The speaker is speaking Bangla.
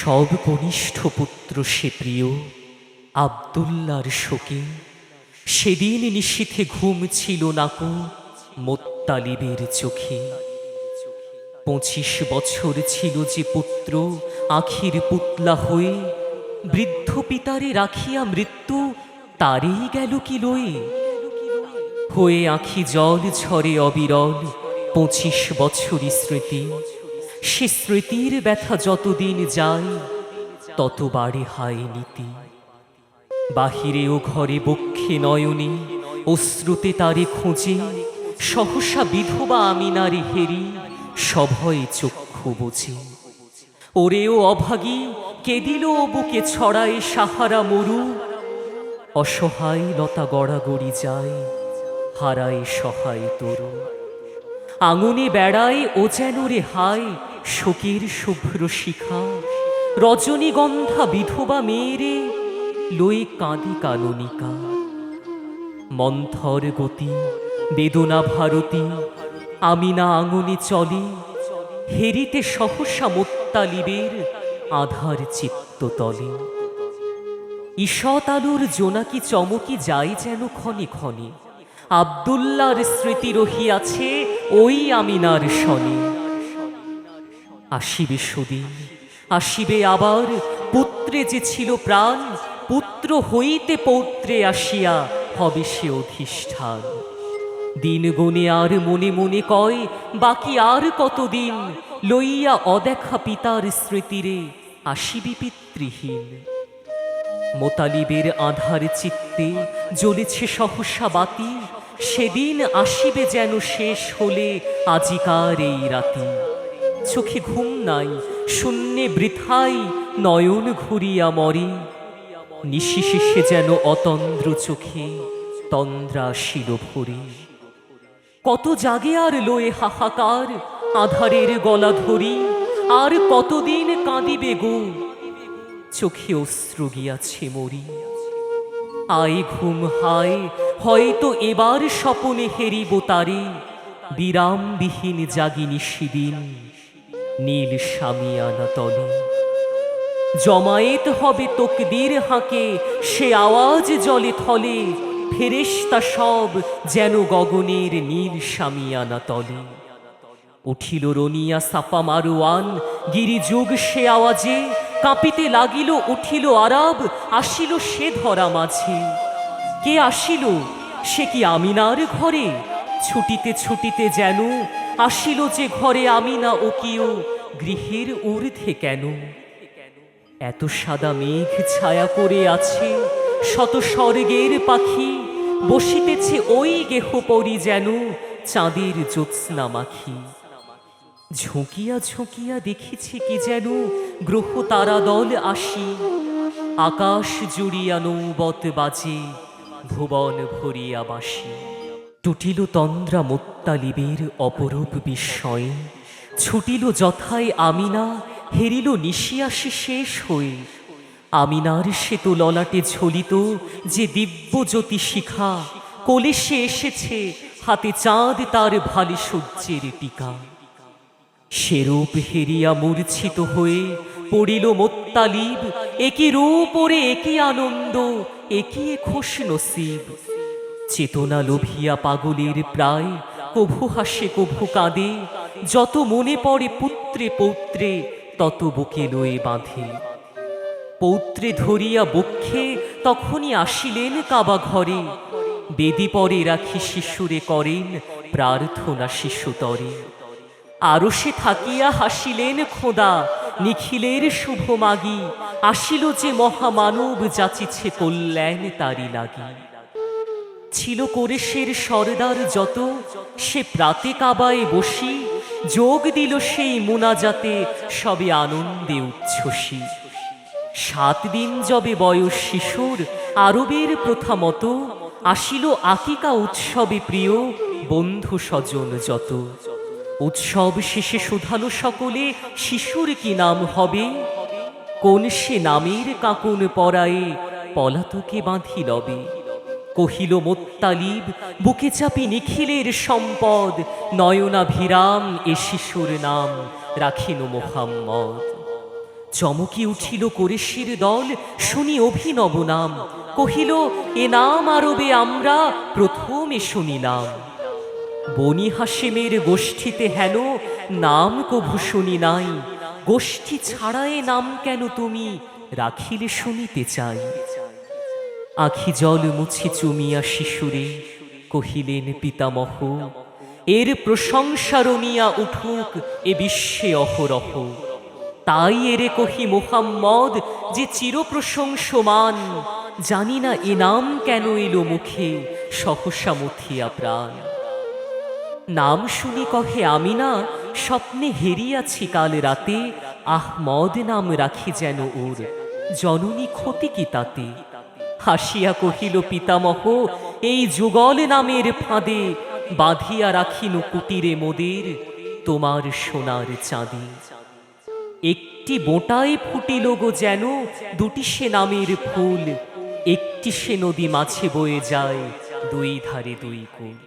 সব কনিষ্ঠ পুত্র সে প্রিয় আব্দুল্লাহর শোকে সেদিন নিশীথে ঘুম ছিল নাকো মোত্তালিবের চোখে। 25 বছর ছিল যে পুত্র আখির পুতলা হয়ে, বৃদ্ধ পিতারে রাখিয়া মৃত্যু তারেই গেল কি লয়ে। হয়ে আখি জল ঝরে অবিরল 25 বছরই স্মৃতি, সে স্মৃতির ব্যথা যতদিন যায় তত বাড়ে হায় নীতি। বাহিরে ও ঘরে বক্ষে নয়নে অশ্রুতে তারে খোঁজে, সহসা বিধবা আমিনারে হেরি সভয়ে চক্ষু বুঝে। ওরেও অভাগী কে দিল ও বুকে ছড়ায় সাহারা মরু, অসহায় লতা গড়াগড়ি যায় হারায় সহায় তরু। আঙুনে বেড়ায় ও যেন রে হায় শোকের শুভ্র শিখা, রজনীগন্ধা বিধবা মেয়েরে লয়ে কাঁদে কাননিকা। মন্থর গতি বেদনা ভারতী আমিনা আঙুনে চলে, হেরিতে সহসা মোত্তালিবের আধার চিত্ততলে। ঈষৎ আলোর জোনাকি চমকি যায় যেন ক্ষণে ক্ষণে, আব্দুল্লাহর স্মৃতি রহিয়াছে ওই আমিনার শনে। আসিবে সুদিন আসিবে আবার, পুত্রে যে ছিল প্রাণ, পুত্র হইতে পৌত্রে আসিয়া হবে সে অধিষ্ঠান। দিন গুনে আর মনে মনে কয় বাকি আর কতদিন, লইয়া অদেখা পিতার স্মৃতিরে আসিবি পিতৃহীন। মোতালিবের আধার চিত্তে জ্বলেছে সহসা বাতি, সেদিন আসিবে যেন শেষ হলে আজিকার এই রাতি। চোখে ঘুম নাই শূন্যে বৃথাই নয়ন ঘুরিয়া মরে, নিশিশেষে যেন অতন্দ্র চোখে তন্দ্রা আসিল ভরে। কত জাগে আর লয়ে হাহাকার আধারের গলা ধরি, আর কতদিন কাঁদিবে গো চোখে অশ্রু গিয়াছে মরি। আয় ঘুম হায় হয়তো এবার স্বপনে হেরিব তারে, বিরামবিহীন জাগিনি সেদিন নীল শামিয়ানা তলে। জমায়েত হবে তকদির হাঁকে সে আওয়াজ জলে থলে, ফেরেশতা সব যেন গগনের নীল শামিয়ানা তলে। উঠিল রনিয়া সাপা মারোয়ান গিরিযুগ সে আওয়াজে, কাঁপিতে লাগিল উঠিল আরাব আসিল সে ধরা মাঝে। কে আসিল সে কি আমিনার ঘরে, ছুটিতে ছুটিতে যেন আসিল যে ঘরে আমিনা ও কিও গৃহের ঊর্ধ্বে কেন। এত সাদা মেঘ ছায়া করে আছে শত স্বর্গের পাখি, বসিতেছে ওই গেহ পরি যেন চাঁদের জ্যোৎস্না মাখি। ঝুঁকিয়া ঝুঁকিয়া দেখিছি কি যেন গ্রহ তারা দল আসি, আকাশ জুড়িয়া নৌবত বাজে ভুবন ভরিয়া বাসি। টুটিল তন্দ্রা মোত্তালিবের অপরূপ বিস্ময়ে, ছুটিল যথায় আমিনা হেরিল নিশিয়াসে শেষ হয়ে। আমিনার শ্বেত ললাটে ঝলিত যে দিব্য জ্যোতি শিখা, কোলে সে এসেছে হাতে চাঁদ তার ভালে সূর্যের টিকা। সেরূপ হেরিয়া মূর্ছিত হয়ে পড়িল মোত্তালিব, একই রূপ ওরে একই আনন্দ একই খোশ নসিব। চেতনা লোভিয়া পাগলের প্রায় কভু হাসে কভু কাঁদে, যত মনে পড়ে পুত্রে পৌত্রে তত বুকে লয়ে বাঁধে। পৌত্রে ধরিয়া বক্ষে তখনই আসিলেন কাবা ঘরে, বেদি পরে রাখি শিশুরে করেন প্রার্থনা শিশুতরে। আরো সে থাকিয়া হাসিলেন খোদা নিখিলের শুভ মাগি, আসিল যে মহামানব যাচিছে কল্যাণ তারি লাগি। ছিল কোরেশের সরদার যত সে প্রাতে কাবায় বসি, যোগ দিল সেই মুনাজাতে সবে আনন্দে উচ্ছ্বসী। 7 দিন যবে বয়স শিশুর আরবের প্রথা মতো, আসিল আকিকা উৎসবে প্রিয় বন্ধু স্বজন যত। উৎসব শেষে শুধালো সকলে শিশুর কি নাম হবে, কোন সে নামের কাকুন পরায়ে পলাতকে বাঁধি লবে। কহিল মোত্তালিব বুকে চাপি নিখিলের সম্পদ, নয়নাভিরাম এ শিশুর নাম রাখিনু মুহাম্মদ। চমকি উঠিল কোরেশীর দল, শুনি অভিনব নাম। কহিল, এ নাম আরবে আমরা প্রথমে শুনিলাম। বনি হাসিমের গোষ্ঠীতে হেন নাম কভু শুনি নাই। গোষ্ঠী ছাড়া এ নাম কেন তুমি রাখিলে শুনিতে চাই। আখি জল মুছি চুমিয়া শিশুরে কহিলেন পিতামহ, এর প্রশংসা রনিয়া উঠুক এ বিশ্বে অহরহ। তাই এরে কহি মোহাম্মদ যে চিরপ্রশংসমান, জানি না এ নাম কেন এলো মুখে সহসা মথিয়া প্রাণ। নাম শুনি কহে আমিনা, স্বপ্নে হেরিয়াছি কাল রাতে, আহমদ নাম রাখি যেন ওর, জননী ক্ষতি কি তাতে। হাসিয়া কহিল পিতামহ, এই যুগল নামের ফাঁদে বাঁধিয়া রাখিনু কুটিরে মোদের তোমার সোনার চাঁদে। একটি বোঁটায় ফুটিল গো যেন দুটি সে নামের ফুল, একটি সে নদী মাঝে বয়ে যায় দুই ধারে দুই কূল।